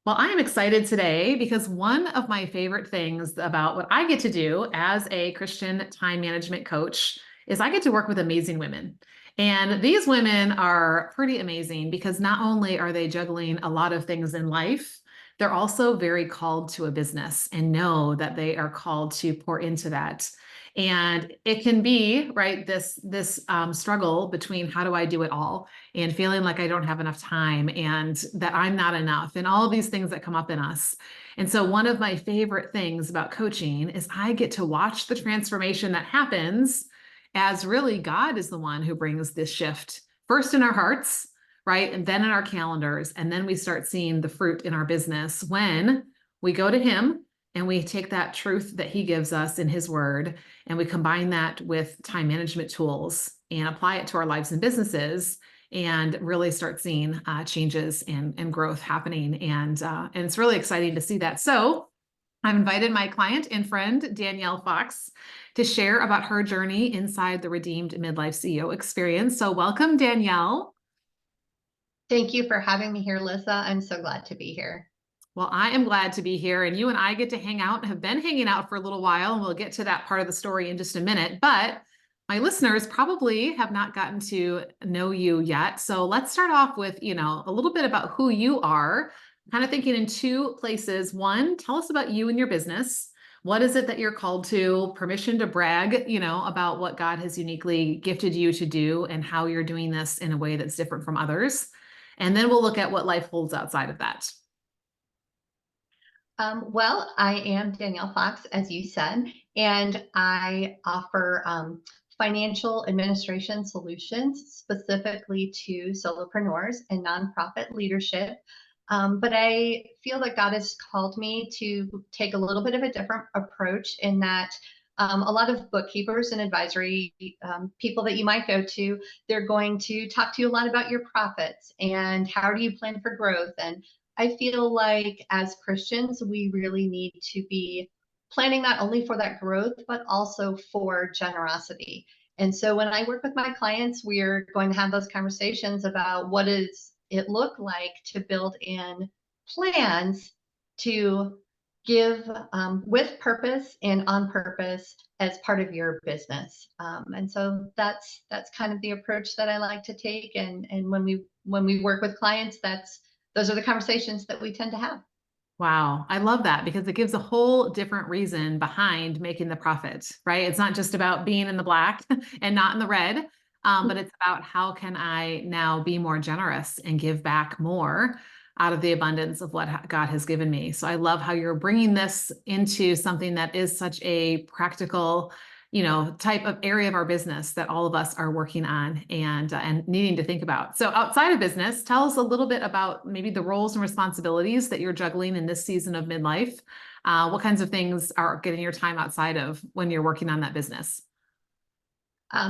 Well, I am excited today because one of my favorite things about what I get to do as a Christian time management coach is I get to work with amazing women. And these women are pretty amazing because not only are they juggling a lot of things in life, they're also very called to a business and know that they are called to pour into that. And it can be, right, this struggle between how do I do it all and feeling like I don't have enough time and that I'm not enough and all of these things that come up in us. And so one of my favorite things about coaching is I get to watch the transformation that happens as really God is the one who brings this shift first in our hearts, right? And then in our calendars. And then we start seeing the fruit in our business when we go to Him and we take that truth that He gives us in His word and we combine that with time management tools and apply it to our lives and businesses and really start seeing changes and growth happening. And it's really exciting to see that. So I've invited my client and friend, Danielle Foxx, to share about her journey inside the Redeemed Midlife CEO experience. So welcome, Danielle. Thank you for having me here, Lissa. I'm so glad to be here. Well, I am glad to be here, and you and I get to hang out and have been hanging out for a little while, and we'll get to that part of the story in just a minute. But my listeners probably have not gotten to know you yet. So let's start off with, a little bit about who you are, kind of thinking in two places. One, tell us about you and your business. What is it that you're called to? Permission to brag, about what God has uniquely gifted you to do and how you're doing this in a way that's different from others. And then we'll look at what life holds outside of that. Well, I am Danielle Foxx, as you said, and I offer financial administration solutions specifically to solopreneurs and nonprofit leadership. But I feel that God has called me to take a little bit of a different approach in that a lot of bookkeepers and advisory people that you might go to, they're going to talk to you a lot about your profits and how do you plan for growth. And I feel like as Christians, we really need to be planning not only for that growth, but also for generosity. And so when I work with my clients, we're going to have those conversations about what does it look like to build in plans to give with purpose and on purpose as part of your business. And so that's kind of the approach that I like to take. And when we work with clients, those are the conversations that we tend to have. Wow, I love that because it gives a whole different reason behind making the profit, right? It's not just about being in the black and not in the red, but it's about how can I now be more generous and give back more out of the abundance of what God has given me. So I love how you're bringing this into something that is such a practical, type of area of our business that all of us are working on and needing to think about. So outside of business, tell us a little bit about maybe the roles and responsibilities that you're juggling in this season of midlife. What kinds of things are getting your time outside of when you're working on that business?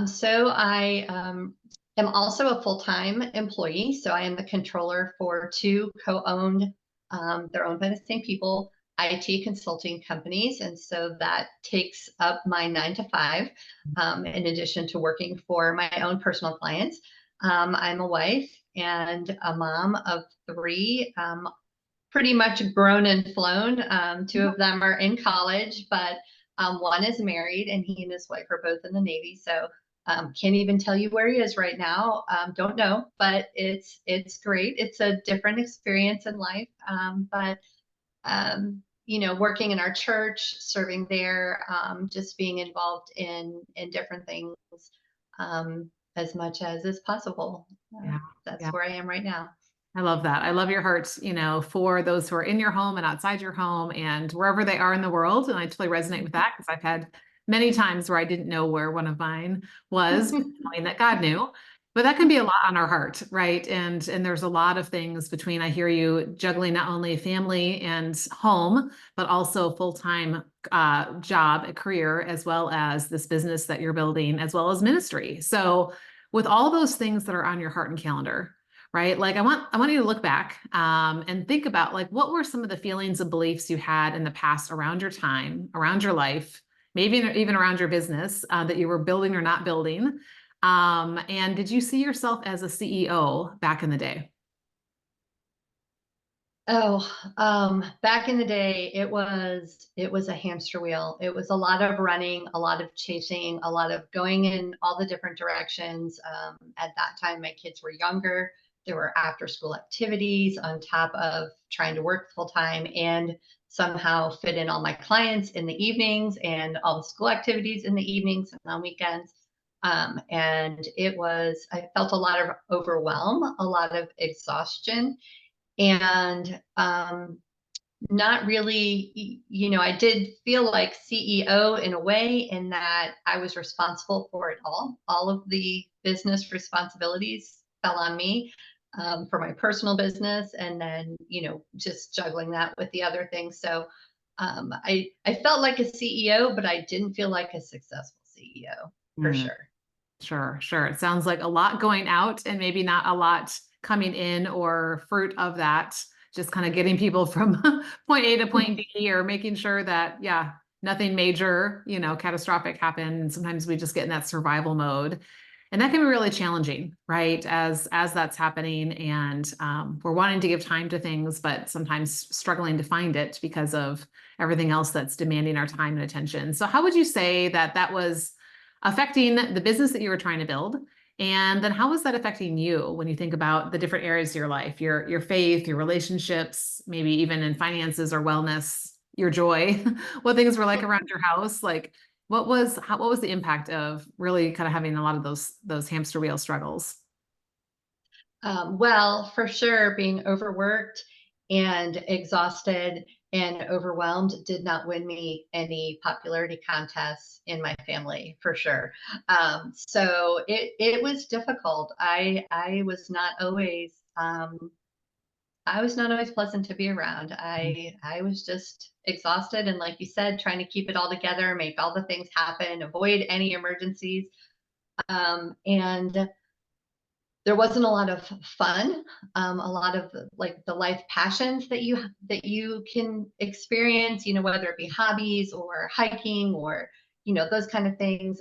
So I am also a full-time employee. So I am the controller for two co-owned, they're owned by the same people, IT consulting companies. And so that takes up my 9 to 5, in addition to working for my own personal clients. I'm a wife and a mom of 3, pretty much grown and flown. 2 of them are in college, but one is married and he and his wife are both in the Navy. So can't even tell you where he is right now. Don't know, but it's great. It's a different experience in life. But working in our church, serving there, just being involved in different things as much as is possible. Yeah. That's Yeah. where I am right now. I love that. I love your heart, for those who are in your home and outside your home and wherever they are in the world. And I totally resonate with that because I've had many times where I didn't know where one of mine was, but knowing that God knew. But that can be a lot on our heart, right? And there's a lot of things between, I hear you juggling not only family and home, but also full-time job, a career, as well as this business that you're building, as well as ministry. So with all those things that are on your heart and calendar, right? Like I want you to look back and think about like what were some of the feelings and beliefs you had in the past around your time, around your life, maybe even around your business that you were building or not building. And did you see yourself as a CEO back in the day? Back in the day, it was a hamster wheel. It was a lot of running, a lot of chasing, a lot of going in all the different directions. At that time, my kids were younger. There were after school activities on top of trying to work full time and somehow fit in all my clients in the evenings and all the school activities in the evenings and on weekends. And I felt a lot of overwhelm, a lot of exhaustion, and not really, I did feel like CEO in a way, in that I was responsible for it all. All of the business responsibilities fell on me, for my personal business, and then, just juggling that with the other things. So I felt like a CEO, but I didn't feel like a successful CEO for Mm, sure. sure, sure. It sounds like a lot going out and maybe not a lot coming in or fruit of that. Just kind of getting people from point A to point B, or making sure that, yeah, nothing major, catastrophic happened. And sometimes we just get in that survival mode. And that can be really challenging, right? As that's happening, and we're wanting to give time to things, but sometimes struggling to find it because of everything else that's demanding our time and attention. So, how would you say that that was affecting the business that you were trying to build? And then how was that affecting you when you think about the different areas of your life, your faith, your relationships, maybe even in finances or wellness, your joy, what things were like around your house? Like what was the impact of really kind of having a lot of those hamster wheel struggles? Well, for sure, being overworked and exhausted and overwhelmed did not win me any popularity contests in my family, for sure. So it was difficult. I was not always pleasant to be around. I was just exhausted, and like you said, trying to keep it all together, make all the things happen, avoid any emergencies. And there wasn't a lot of fun, a lot of like the life passions that you can experience, whether it be hobbies or hiking or, those kind of things.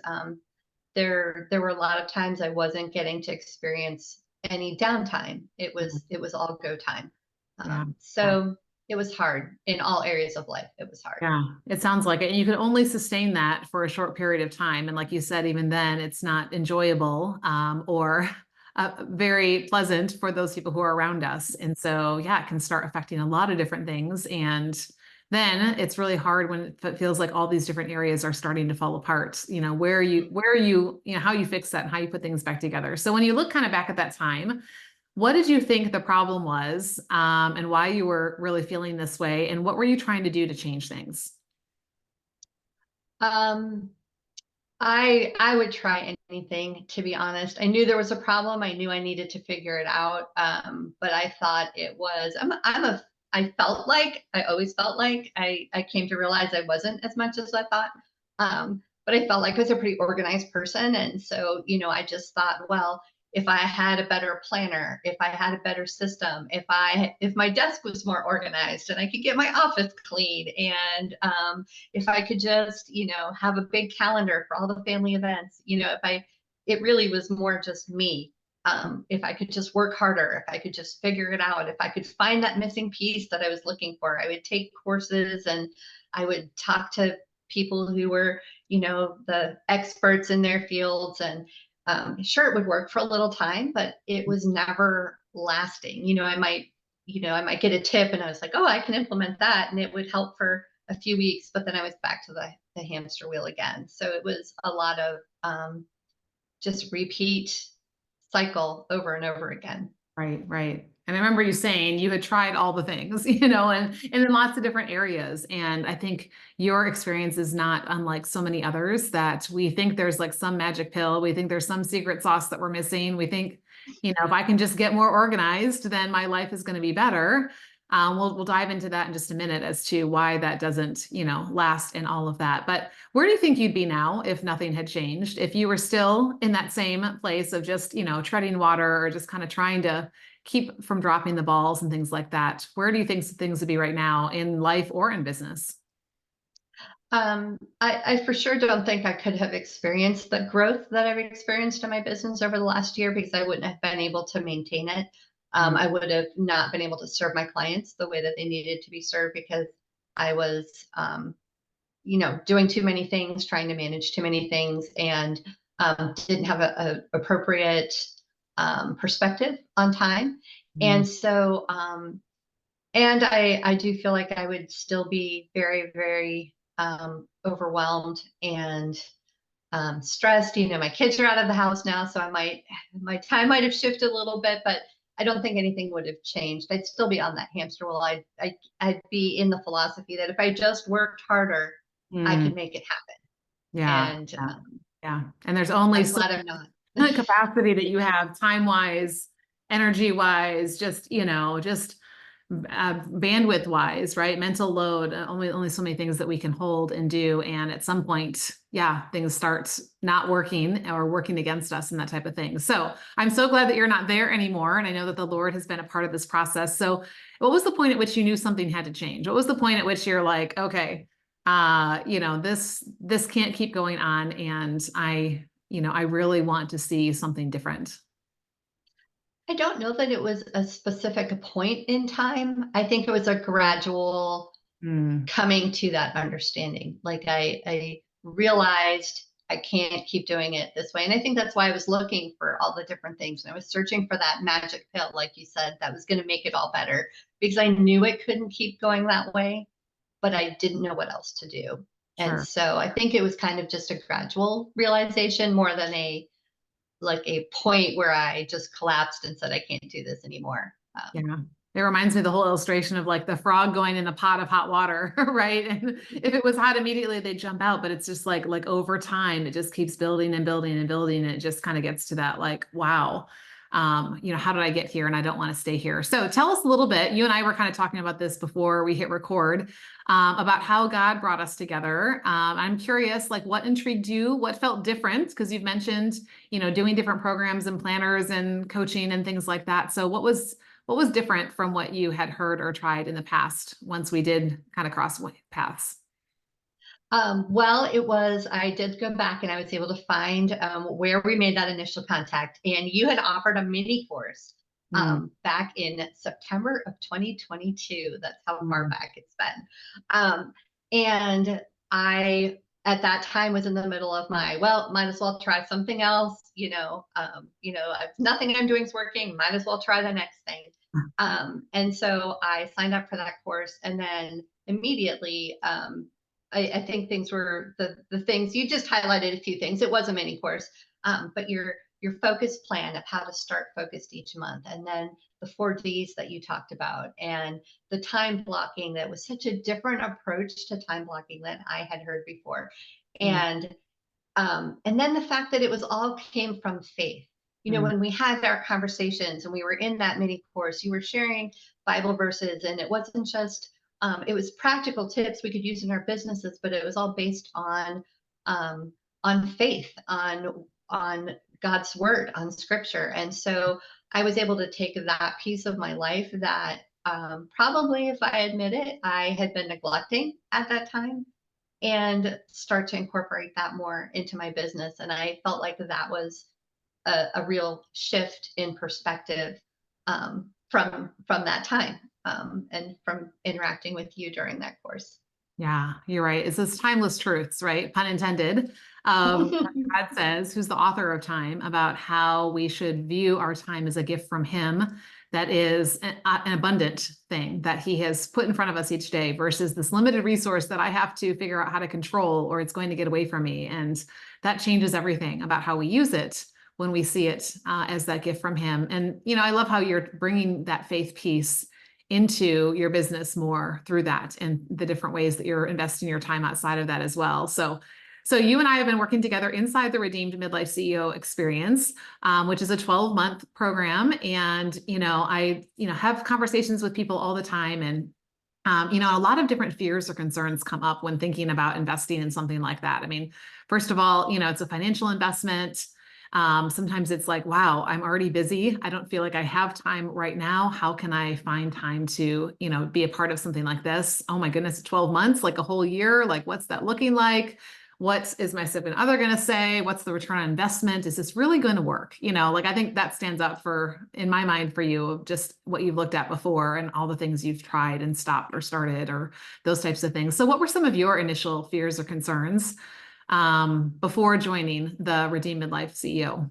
There were a lot of times I wasn't getting to experience any downtime. It was all go time. Yeah. Yeah. So it was hard in all areas of life. It was hard. Yeah, it sounds like it. And you can only sustain that for a short period of time. And like you said, even then, it's not enjoyable, or very pleasant for those people who are around us. And so, yeah, it can start affecting a lot of different things. And then it's really hard when it feels like all these different areas are starting to fall apart. How you fix that and how you put things back together. So when you look kind of back at that time, what did you think the problem was, and why you were really feeling this way? And what were you trying to do to change things? Um, I would try anything, to be honest. I knew there was a problem. I knew I needed to figure it out. But I thought it was. I always felt like I came to realize I wasn't as much as I thought. But I felt like I was a pretty organized person, and so I just thought, well, if I had a better planner, if I had a better system, if my desk was more organized and I could get my office clean, and if I could just, have a big calendar for all the family events, it really was more just me. If I could just work harder, if I could just figure it out, if I could find that missing piece that I was looking for, I would take courses and I would talk to people who were, the experts in their fields. And sure, it would work for a little time, but it was never lasting. I might get a tip and I was like, oh, I can implement that. And it would help for a few weeks, but then I was back to the hamster wheel again. So it was a lot of just repeat cycle over and over again. Right, right. And I remember you saying you had tried all the things, and in lots of different areas. And I think your experience is not unlike so many others, that we think there's like some magic pill. We think there's some secret sauce that we're missing. We think, if I can just get more organized, then my life is going to be better. We'll dive into that in just a minute as to why that doesn't, last in all of that. But where do you think you'd be now if nothing had changed? If you were still in that same place of just, treading water, or just kind of trying to keep from dropping the balls and things like that, where do you think things would be right now in life or in business? I for sure don't think I could have experienced the growth that I've experienced in my business over the last year, because I wouldn't have been able to maintain it. I would have not been able to serve my clients the way that they needed to be served because I was, doing too many things, trying to manage too many things, and didn't have a appropriate perspective on time. Mm. And so, and I do feel like I would still be very, very overwhelmed and stressed. My kids are out of the house now, so my time might have shifted a little bit, but I don't think anything would have changed. I'd still be on that hamster wheel. I'd be in the philosophy that if I just worked harder, I Mm. could make it happen. Yeah. And Yeah. Yeah. And there's only I'm so glad I'm not. much capacity that you have time wise, energy wise, just bandwidth wise, right? Mental load, only so many things that we can hold and do. And at some point, yeah, things start not working or working against us and that type of thing. So I'm so glad that you're not there anymore. And I know that the Lord has been a part of this process. So what was the point at which you knew something had to change? What was the point at which you're like, okay, this can't keep going on. And I really want to see something different. I don't know that it was a specific point in time. I think it was a gradual Mm. coming to that understanding. Like I realized I can't keep doing it this way. And I think that's why I was looking for all the different things. And I was searching for that magic pill, like you said, that was going to make it all better because I knew it couldn't keep going that way, but I didn't know what else to do. And Sure. so I think it was kind of just a gradual realization more than a point where I just collapsed and said, I can't do this anymore. Yeah. It reminds me of the whole illustration of like the frog going in a pot of hot water, right? And if it was hot immediately, they jump out, but it's just like over time, it just keeps building and building and building. And it just kind of gets to that like, wow, how did I get here? And I don't want to stay here. So tell us a little bit. You and I were kind of talking about this before we hit record, about how God brought us together. I'm curious, like what intrigued you? What felt different? Because you've mentioned, doing different programs and planners and coaching and things like that. So what was different from what you had heard or tried in the past once we did kind of cross paths? Well, I did go back and I was able to find where we made that initial contact. And you had offered a mini course Mm. back in September of 2022. That's how far Mm. back it's been. And I, at that time, was in the middle of might as well try something else. If nothing I'm doing is working, might as well try the next thing. And so I signed up for that course and then immediately, I think things were the things you just highlighted a few things. It was a mini course, but your focus plan of how to start focused each month, and then the 4 Ds that you talked about, and the time blocking that was such a different approach to time blocking than I had heard before, Mm. and then the fact that it was all came from faith. Mm. When we had our conversations and we were in that mini course, you were sharing Bible verses, and it wasn't just it was practical tips we could use in our businesses, but it was all based on faith, on God's word, on scripture. And so I was able to take that piece of my life that probably, if I admit it, I had been neglecting at that time, and start to incorporate that more into my business. And I felt like that was a real shift in perspective from that time, and from interacting with you during that course. Yeah, you're right. It's those timeless truths, right? Pun intended. God says, who's the author of time, about how we should view our time as a gift from Him that is an abundant thing that He has put in front of us each day versus this limited resource that I have to figure out how to control or it's going to get away from me. And that changes everything about how we use it when we see it as that gift from Him. And, I love how you're bringing that faith piece into your business more through that and the different ways that you're investing your time outside of that as well. So you and I have been working together inside the Redeemed Midlife CEO experience, which is a 12-month program. And, I, have conversations with people all the time. And, a lot of different fears or concerns come up when thinking about investing in something like that. I mean, first of all, it's a financial investment. Sometimes it's like, wow, I'm already busy. I don't feel like I have time right now. How can I find time to, be a part of something like this? Oh my goodness, 12 months, like a whole year. Like, what's that looking like? what is my significant other going to say? What's the return on investment? Is this really going to work? Like I think that stands up in my mind for you, of just what you've looked at before and all the things you've tried and stopped or started or those types of things. So what were some of your initial fears or concerns before joining the Redeemed Midlife CEO?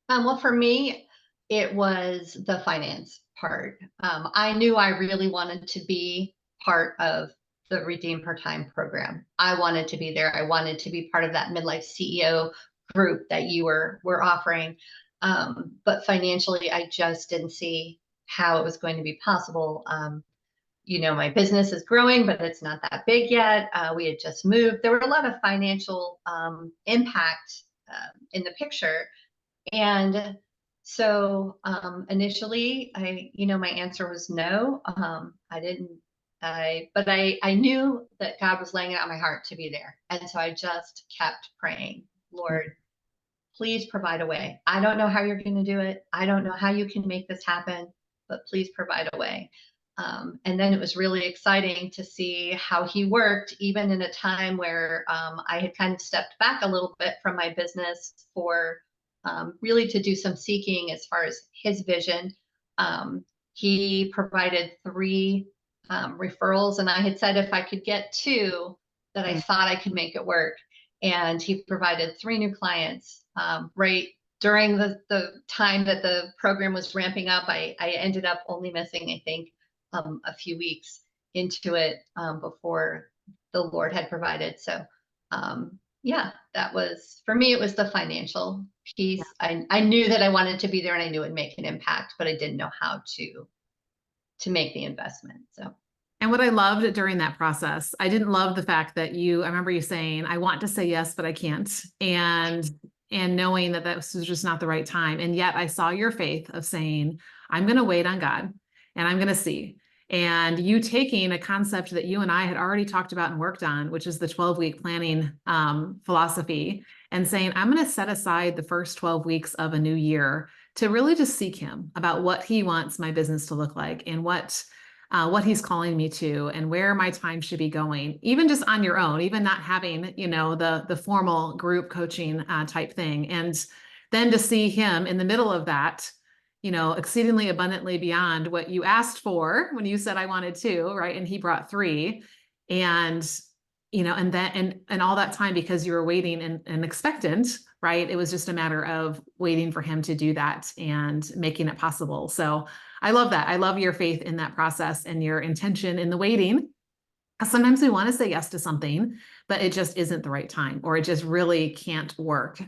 Well, for me, it was the finance part. I knew I really wanted to be part of the Redeem Per Time program. I wanted to be there. I wanted to be part of that midlife CEO group that you were offering. But financially, I just didn't see how it was going to be possible. My business is growing, but it's not that big yet. We had just moved. There were a lot of financial impact in the picture. And so initially, my answer was no. But I knew that God was laying it on my heart to be there. And so I just kept praying, Lord, please provide a way. I don't know how you're going to do it. I don't know how you can make this happen, but please provide a way. And then it was really exciting to see how he worked, even in a time where I had kind of stepped back a little bit from my business for really to do some seeking as far as his vision. He provided 3 referrals, and I had said if I could get 2, that I thought I could make it work. And he provided 3 new clients right during the time that the program was ramping up. I ended up only missing, I think, a few weeks into it before the Lord had provided. So yeah, that was, for me, it was the financial piece. I knew that I wanted to be there and I knew it'd make an impact, but I didn't know how to make the investment. So. And what I loved during that process, I didn't love the fact that I remember you saying, I want to say yes, but I can't. And knowing that this was just not the right time. And yet I saw your faith of saying, I'm going to wait on God and I'm going to see. And you taking a concept that you and I had already talked about and worked on, which is the 12-week planning philosophy, and saying, I'm going to set aside the first 12 weeks of a new year to really just seek him about what he wants my business to look like and what he's calling me to and where my time should be going, even just on your own, even not having, the formal group coaching type thing. And then to see him in the middle of that, exceedingly abundantly beyond what you asked for when you said I wanted 2, right? And he brought 3. And, and then, and all that time, because you were waiting and expectant, right? It was just a matter of waiting for him to do that and making it possible. So I love that. I love your faith in that process and your intention in the waiting. Sometimes we want to say yes to something, but it just isn't the right time, or it just really can't work.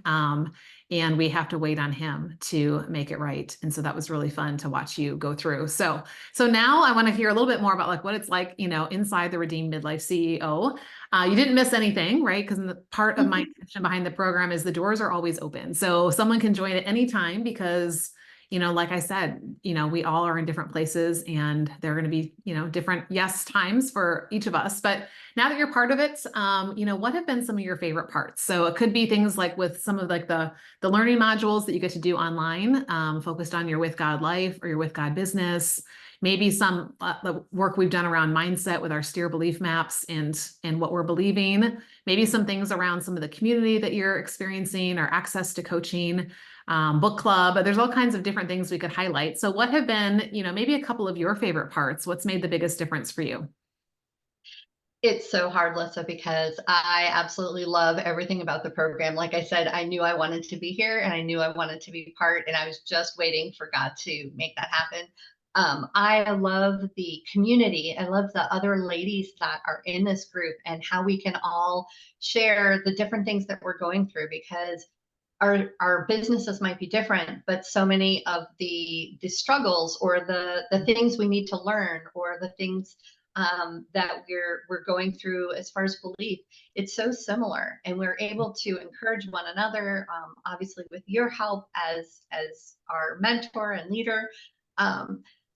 And we have to wait on him to make it right. And so that was really fun to watch you go through. So now I want to hear a little bit more about like what it's like, inside the Redeemed Midlife CEO. You didn't miss anything, right? Because the part of my intention behind the program is the doors are always open. So someone can join at any time because like I said, we all are in different places and there are going to be, different yes times for each of us. But now that you're part of it, what have been some of your favorite parts? So it could be things like with some of like the learning modules that you get to do online, focused on your with God life or your with God business. Maybe some the work we've done around mindset with our steer belief maps and what we're believing. Maybe some things around some of the community that you're experiencing or access to coaching. Book club. There's all kinds of different things we could highlight. So what have been, maybe a couple of your favorite parts? What's made the biggest difference for you? It's so hard, Lissa, because I absolutely love everything about the program. Like I said, I knew I wanted to be here and I knew I wanted to be part, and I was just waiting for God to make that happen. I love the community. I love the other ladies that are in this group and how we can all share the different things that we're going through, because our businesses might be different, but so many of the struggles or the things we need to learn, or the things that we're going through as far as belief, it's so similar, and we're able to encourage one another. Obviously, with your help as our mentor and leader.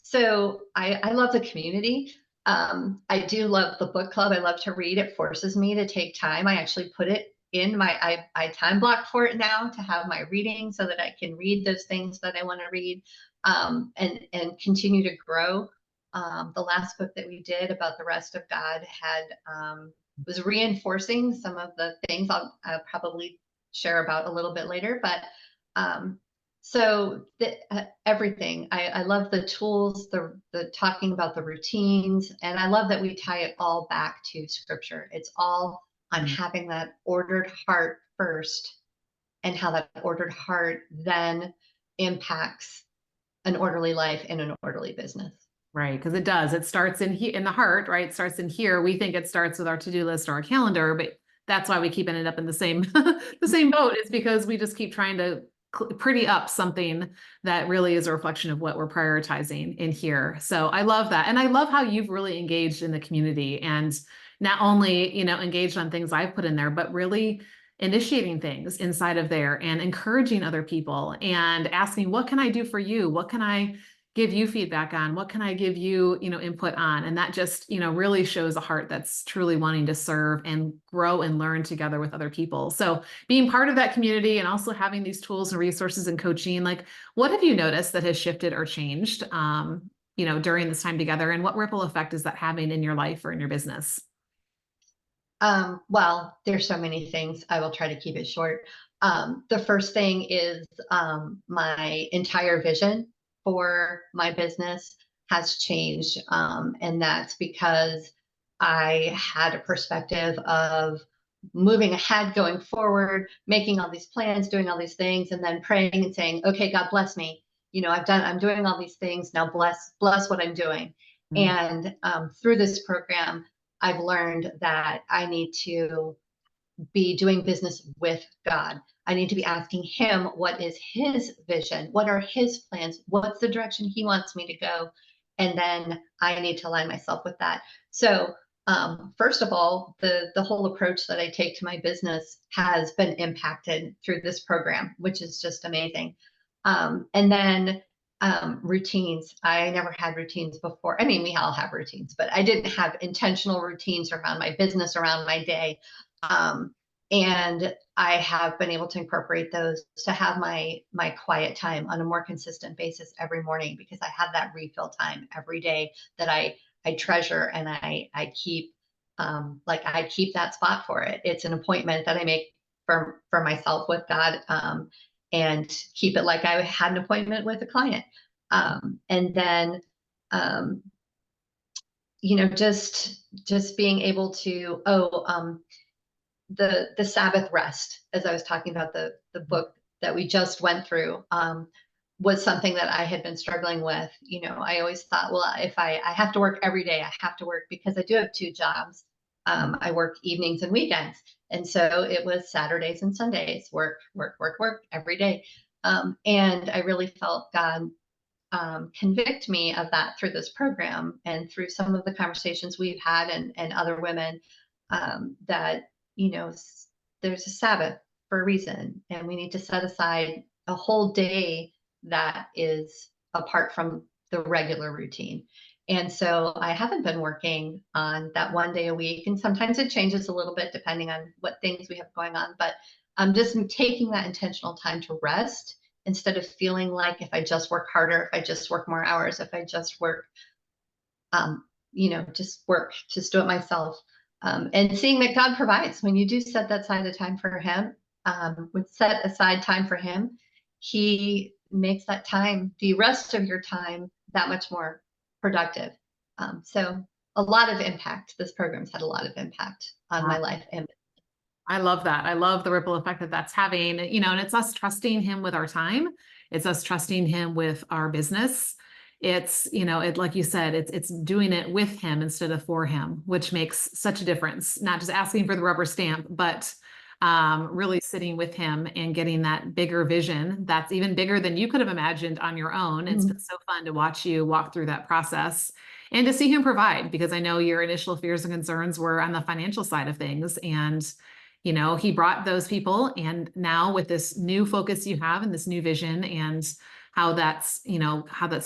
So I love the community. I do love the book club. I love to read. It forces me to take time. I actually put it in I time block for it now to have my reading so that I can read those things that I want to read, and continue to grow. The last book that we did about the rest of God had was reinforcing some of the things I'll probably share about a little bit later. But um, everything. I love the tools, the talking about the routines, and I love that we tie it all back to scripture. It's all on having that ordered heart first, and how that ordered heart then impacts an orderly life and an orderly business. Right, because it does. It starts in the heart, right? It starts in here. We think it starts with our to-do list or our calendar, but that's why we keep ending up in the same the same boat. It's because we just keep trying to pretty up something that really is a reflection of what we're prioritizing in here. So I love that. And I love how you've really engaged in the community and not only, engaged on things I've put in there, but really initiating things inside of there and encouraging other people and asking, what can I do for you? What can I give you feedback on? What can I give you, input on? And that just, really shows a heart that's truly wanting to serve and grow and learn together with other people. So being part of that community and also having these tools and resources and coaching, like what have you noticed that has shifted or changed, during this time together? And what ripple effect is that having in your life or in your business? Well, there's so many things. I will try to keep it short. The first thing is my entire vision for my business has changed. And that's because I had a perspective of moving ahead, going forward, making all these plans, doing all these things, and then praying and saying, okay, God bless me. I'm doing all these things now. Bless what I'm doing. Mm. And through this program, I've learned that I need to be doing business with God. I need to be asking Him what is His vision? What are His plans? What's the direction He wants me to go? And then I need to align myself with that. So, first of all, the whole approach that I take to my business has been impacted through this program, which is just amazing. And then routines. I never had routines before. I mean, we all have routines, but I didn't have intentional routines around my business, around my day. And I have been able to incorporate those to have my quiet time on a more consistent basis every morning, because I have that refill time every day that I treasure, and I keep I keep that spot for it. It's an appointment that I make for myself with God, and keep it like I had an appointment with a client. And then um, just being able to the Sabbath rest, as I was talking about the book that we just went through, was something that I had been struggling with. I always thought, well, if I have to work every day, I have to work, because I do have two jobs. I work evenings and weekends. And so it was Saturdays and Sundays, work, work, work, work every day. And I really felt God convict me of that through this program, and through some of the conversations we've had, and other women, that, there's a Sabbath for a reason, and we need to set aside a whole day that is apart from the regular routine. And so I haven't been working on that one day a week, and sometimes it changes a little bit depending on what things we have going on, but I'm just taking that intentional time to rest, instead of feeling like if I just work harder, if I just work more hours, if I just work, just do it myself. And seeing that God provides when you do set that side of time for Him, set aside time for Him, He makes that time, the rest of your time, that much more productive. So a lot of impact. This program's had a lot of impact on my life. And I love that. I love the ripple effect that that's having, and it's us trusting Him with our time. It's us trusting Him with our business. It's, like you said, it's doing it with Him instead of for Him, which makes such a difference. Not just asking for the rubber stamp, but really sitting with Him and getting that bigger vision that's even bigger than you could have imagined on your own. It's been so fun to watch you walk through that process and to see Him provide, because I know your initial fears and concerns were on the financial side of things. And He brought those people, and now with this new focus you have and this new vision and how that's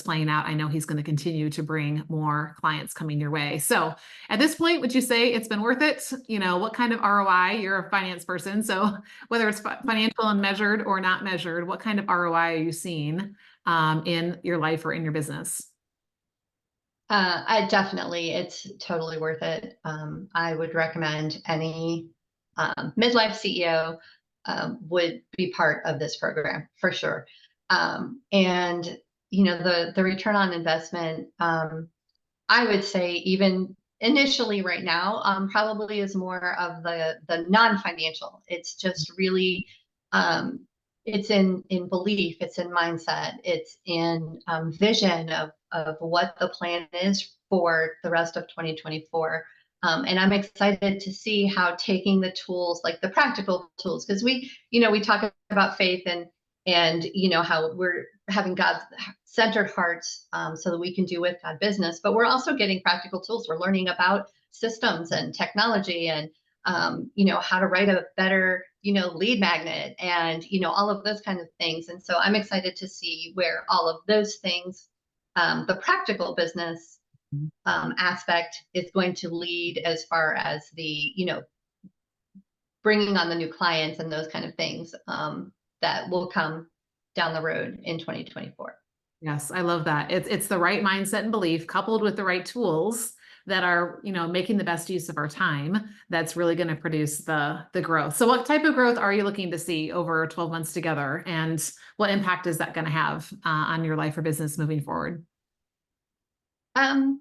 playing out, I know He's going to continue to bring more clients coming your way. So at this point, would you say it's been worth it? What kind of ROI? You're a finance person, so whether it's financial and measured or not measured, what kind of ROI are you seeing in your life or in your business? I definitely, it's totally worth it. I would recommend any midlife CEO would be part of this program for sure. And the return on investment, I would say even initially right now, probably is more of the non-financial. It's just really, it's in belief, it's in mindset, it's in vision of what the plan is for the rest of 2024. And I'm excited to see how taking the tools, like the practical tools, because we talk about faith and how we're having God centered hearts, so that we can do with God business, but we're also getting practical tools. We're learning about systems and technology and how to write a better lead magnet and all of those kinds of things. And so I'm excited to see where all of those things, the practical business aspect, is going to lead as far as the bringing on the new clients and those kind of things that will come down the road in 2024. Yes, I love that. It's the right mindset and belief coupled with the right tools that are, making the best use of our time. That's really going to produce the growth. So what type of growth are you looking to see over 12 months together? And what impact is that going to have on your life or business moving forward? Um,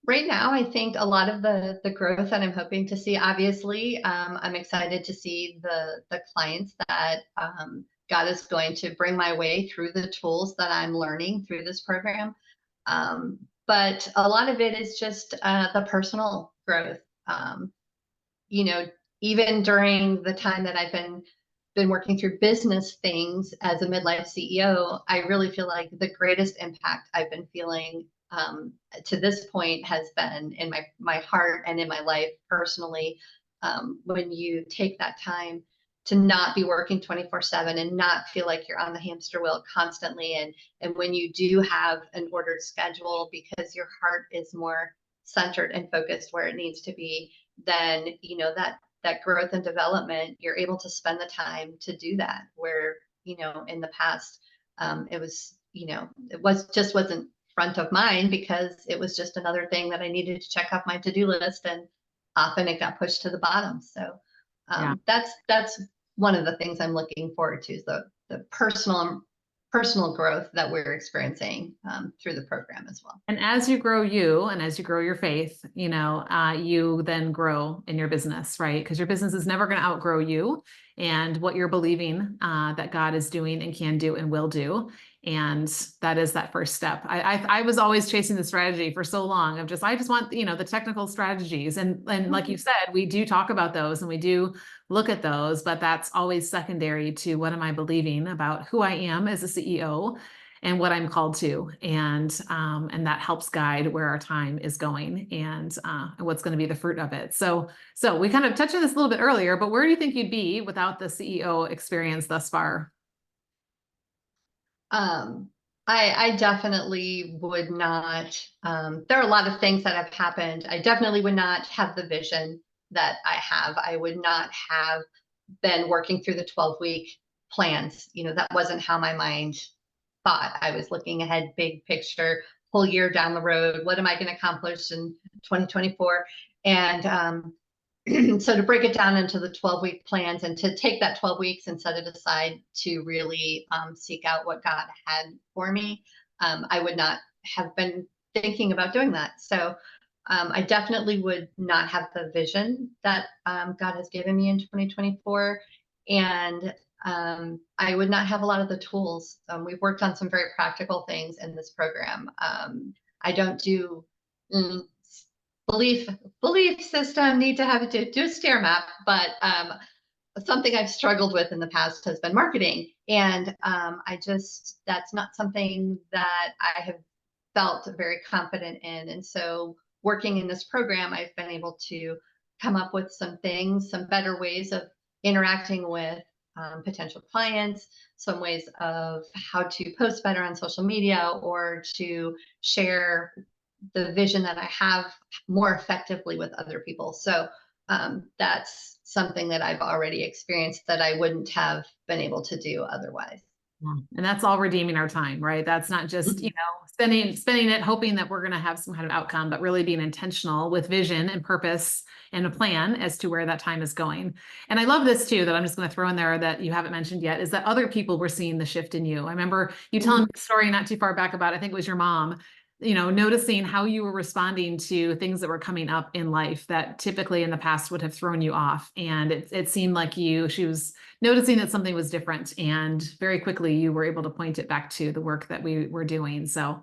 right now, I think a lot of the growth that I'm hoping to see, obviously, I'm excited to see the clients that God is going to bring my way through the tools that I'm learning through this program. But a lot of it is just the personal growth. You know, Even during the time that I've been working through business things as a midlife CEO, I really feel like the greatest impact I've been feeling to this point has been in my heart and in my life personally. When you take that time to not be working 24/7 and not feel like you're on the hamster wheel constantly, and when you do have an ordered schedule because your heart is more centered and focused where it needs to be, then that growth and development, you're able to spend the time to do that. Where in the past, it wasn't front of mind because it was just another thing that I needed to check off my to-do list, and often it got pushed to the bottom. So Yeah. that's one of the things I'm looking forward to, is the personal growth that we're experiencing through the program as well. And as you grow and as you grow your faith, you then grow in your business, right? Because your business is never going to outgrow you and what you're believing that God is doing and can do and will do. And that is that first step. I was always chasing the strategy for so long of I just want, the technical strategies. And like you said, we do talk about those and we do look at those, but that's always secondary to what am I believing about who I am as a CEO and what I'm called to, and that helps guide where our time is going and what's going to be the fruit of it. So we kind of touched on this a little bit earlier, but where do you think you'd be without the CEO experience thus far? I definitely would not. There are a lot of things that have happened. I definitely would not have the vision that I have. I would not have been working through the 12-week plans. That wasn't how my mind thought. I was looking ahead, big picture, whole year down the road. What am I going to accomplish in 2024? And so to break it down into the 12-week plans and to take that 12 weeks and set it aside to really seek out what God had for me, I would not have been thinking about doing that. So I definitely would not have the vision that God has given me in 2024. And I would not have a lot of the tools. We've worked on some very practical things in this program. I don't do mm, belief system, need to have it to do a stair map, but something I've struggled with in the past has been marketing. And that's not something that I have felt very confident in. And so working in this program, I've been able to come up with some things, some better ways of interacting with potential clients, some ways of how to post better on social media or to share the vision that I have more effectively with other people. So that's something that I've already experienced that I wouldn't have been able to do otherwise. Yeah. And that's all redeeming our time, right? That's not just, Mhm. spending it hoping that we're going to have some kind of outcome, but really being intentional with vision and purpose and a plan as to where that time is going. And I love this too, that I'm just going to throw in there that you haven't mentioned yet, is that other people were seeing the shift in you. I remember you telling me Mhm. a story not too far back about, I think it was your mom, noticing how you were responding to things that were coming up in life that typically in the past would have thrown you off. And it seemed like she was noticing that something was different, and very quickly you were able to point it back to the work that we were doing. So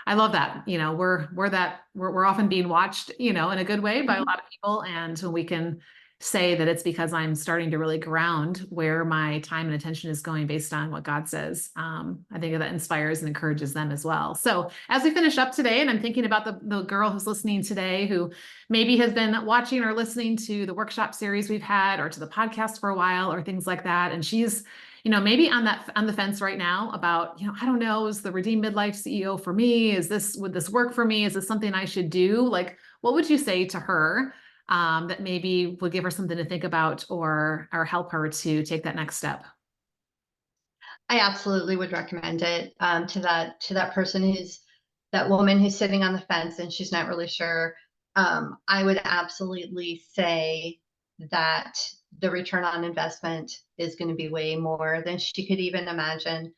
I love that. We're often being watched, in a good way by a Mhm. lot of people, and we can say that it's because I'm starting to really ground where my time and attention is going based on what God says. I think that inspires and encourages them as well. So as we finish up today, and I'm thinking about the girl who's listening today who maybe has been watching or listening to the workshop series we've had or to the podcast for a while or things like that, and she's maybe on the fence right now about, I don't know, is the Redeemed Midlife CEO for me? Would this work for me? Is this something I should do? Like, what would you say to her, that maybe would give her something to think about, or help her to take that next step? I absolutely would recommend it to that person who's that woman who's sitting on the fence and she's not really sure. I would absolutely say that the return on investment is going to be way more than she could even imagine,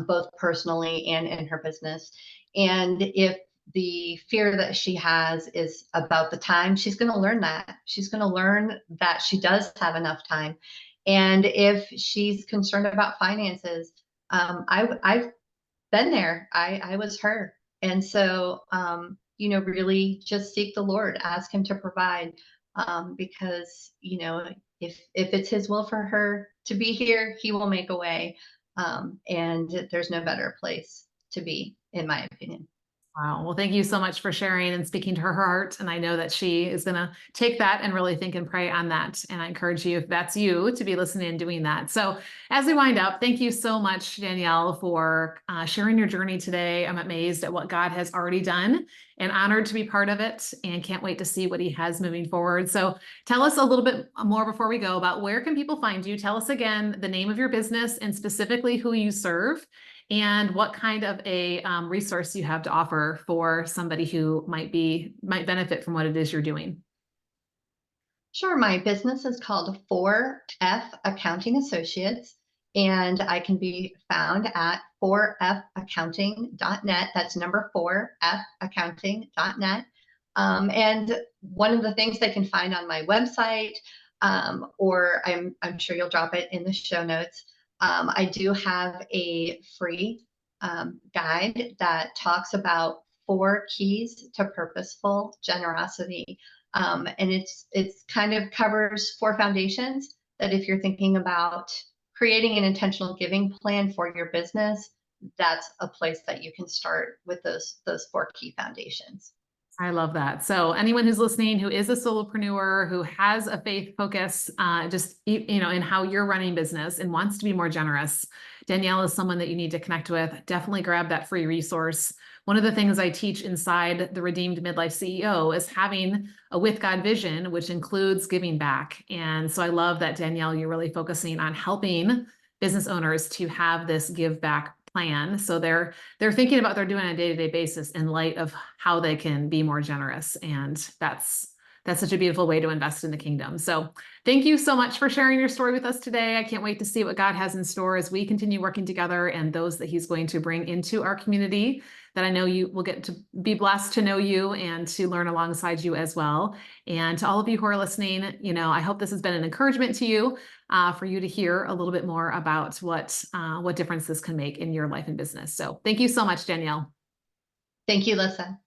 both personally and in her business. And if the fear that she has is about the time, she's going to learn that. She's going to learn that she does have enough time. And if she's concerned about finances, I've been there. I was her. And so, really just seek the Lord, ask him to provide, because, if it's his will for her to be here, he will make a way. And there's no better place to be, in my opinion. Wow. Well, thank you so much for sharing and speaking to her heart. And I know that she is going to take that and really think and pray on that. And I encourage you, if that's you, to be listening and doing that. So as we wind up, thank you so much, Danielle, for sharing your journey today. I'm amazed at what God has already done and honored to be part of it, and can't wait to see what he has moving forward. So tell us a little bit more before we go about where can people find you. Tell us again the name of your business and specifically who you serve, and what kind of a resource you have to offer for somebody who might benefit from what it is you're doing. Sure. My business is called 4F Accounting Associates, and I can be found at 4faccounting.net. That's number 4faccounting.net. And one of the things they can find on my website, or I'm sure you'll drop it in the show notes, I do have a free guide that talks about 4 keys to purposeful generosity, and it's kind of covers 4 foundations that if you're thinking about creating an intentional giving plan for your business, that's a place that you can start with those 4 key foundations. I love that. So anyone who's listening who is a solopreneur, who has a faith focus, in how you're running business and wants to be more generous, Danielle is someone that you need to connect with. Definitely grab that free resource. One of the things I teach inside the Redeemed Midlife CEO is having a with God vision, which includes giving back. And so I love that, Danielle, you're really focusing on helping business owners to have this give back plan. So they're thinking about what they're doing on a day-to-day basis in light of how they can be more generous. And that's such a beautiful way to invest in the kingdom. So thank you so much for sharing your story with us today. I can't wait to see what God has in store as we continue working together, and those that he's going to bring into our community, that I know you will get to be blessed to know you and to learn alongside you as well. And to all of you who are listening, I hope this has been an encouragement to you, for you to hear a little bit more about what difference this can make in your life and business. So thank you so much, Danielle. Thank you, Lisa.